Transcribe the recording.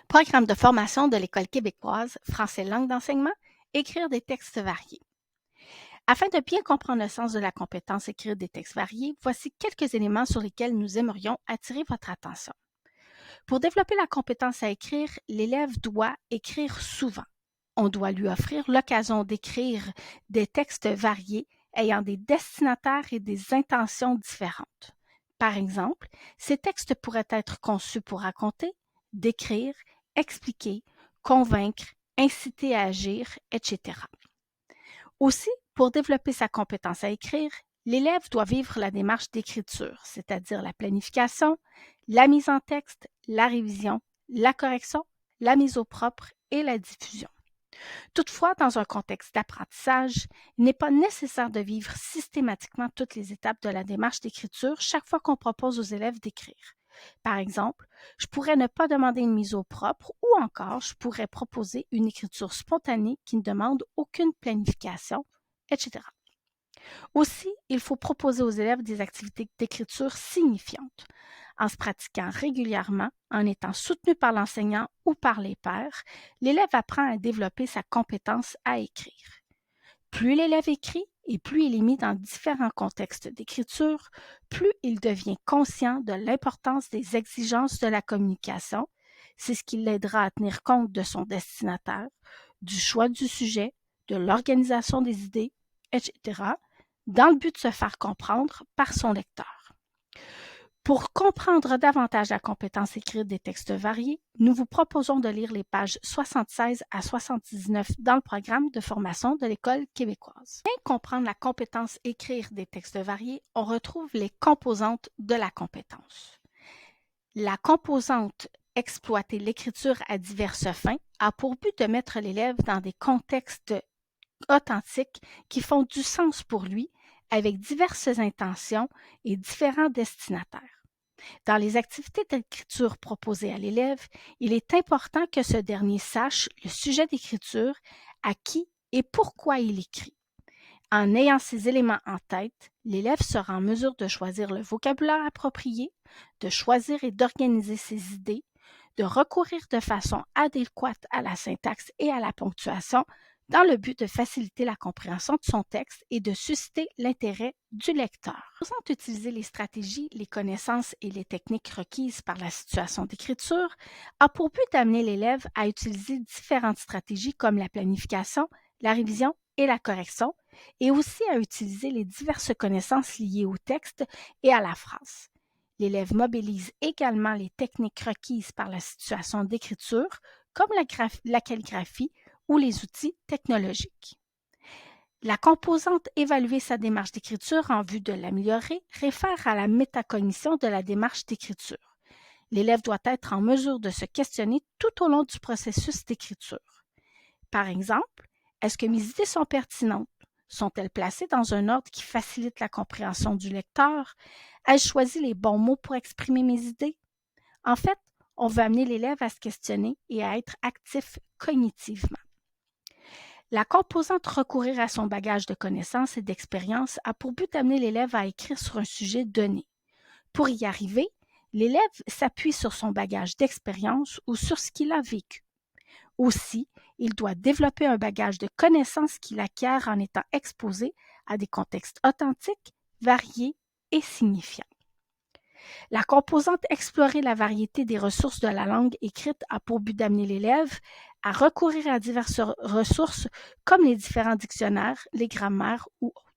Programme de formation de l'École québécoise, français langue d'enseignement, écrire des textes variés. Afin de bien comprendre le sens de la compétence écrire des textes variés, voici quelques éléments sur lesquels nous aimerions attirer votre attention. Pour développer la compétence à écrire, l'élève doit écrire souvent. On doit lui offrir l'occasion d'écrire des textes variés ayant des destinataires et des intentions différentes. Par exemple, ces textes pourraient être conçus pour raconter, décrire, expliquer, convaincre, inciter à agir, etc. Aussi, pour développer sa compétence à écrire, l'élève doit vivre la démarche d'écriture, c'est-à-dire la planification, la mise en texte, la révision, la correction, la mise au propre et la diffusion. Toutefois, dans un contexte d'apprentissage, il n'est pas nécessaire de vivre systématiquement toutes les étapes de la démarche d'écriture chaque fois qu'on propose aux élèves d'écrire. Par exemple, je pourrais ne pas demander une mise au propre ou encore je pourrais proposer une écriture spontanée qui ne demande aucune planification, etc. Aussi, il faut proposer aux élèves des activités d'écriture signifiantes. En se pratiquant régulièrement, en étant soutenu par l'enseignant ou par les pairs, l'élève apprend à développer sa compétence à écrire. Plus l'élève écrit et plus il est mis dans différents contextes d'écriture, plus il devient conscient de l'importance des exigences de la communication. C'est ce qui l'aidera à tenir compte de son destinataire, du choix du sujet, de l'organisation des idées, etc., dans le but de se faire comprendre par son lecteur. Pour comprendre davantage la compétence écrite des textes variés, nous vous proposons de lire les pages 76 à 79 dans le programme de formation de l'École québécoise. Pour bien comprendre la compétence écrire des textes variés, on retrouve les composantes de la compétence. La composante exploiter l'écriture à diverses fins a pour but de mettre l'élève dans des contextes authentiques qui font du sens pour lui, avec diverses intentions et différents destinataires. Dans les activités d'écriture proposées à l'élève, il est important que ce dernier sache le sujet d'écriture, à qui et pourquoi il écrit. En ayant ces éléments en tête, l'élève sera en mesure de choisir le vocabulaire approprié, de choisir et d'organiser ses idées, de recourir de façon adéquate à la syntaxe et à la ponctuation dans le but de faciliter la compréhension de son texte et de susciter l'intérêt du lecteur. Osant utiliser les stratégies, les connaissances et les techniques requises par la situation d'écriture a pour but d'amener l'élève à utiliser différentes stratégies comme la planification, la révision et la correction, et aussi à utiliser les diverses connaissances liées au texte et à la phrase. L'élève mobilise également les techniques requises par la situation d'écriture, comme la calligraphie ou les outils technologiques. La composante évaluer sa démarche d'écriture en vue de l'améliorer réfère à la métacognition de la démarche d'écriture. L'élève doit être en mesure de se questionner tout au long du processus d'écriture. Par exemple, est-ce que mes idées sont pertinentes? Sont-elles placées dans un ordre qui facilite la compréhension du lecteur? Ai-je choisi les bons mots pour exprimer mes idées? En fait, on veut amener l'élève à se questionner et à être actif cognitivement. La composante recourir à son bagage de connaissances et d'expériences a pour but d'amener l'élève à écrire sur un sujet donné. Pour y arriver, l'élève s'appuie sur son bagage d'expérience ou sur ce qu'il a vécu. Aussi, il doit développer un bagage de connaissances qu'il acquiert en étant exposé à des contextes authentiques, variés et signifiants. La composante explorer la variété des ressources de la langue écrite a pour but d'amener l'élève à recourir à diverses ressources comme les différents dictionnaires, les grammaires ou autres.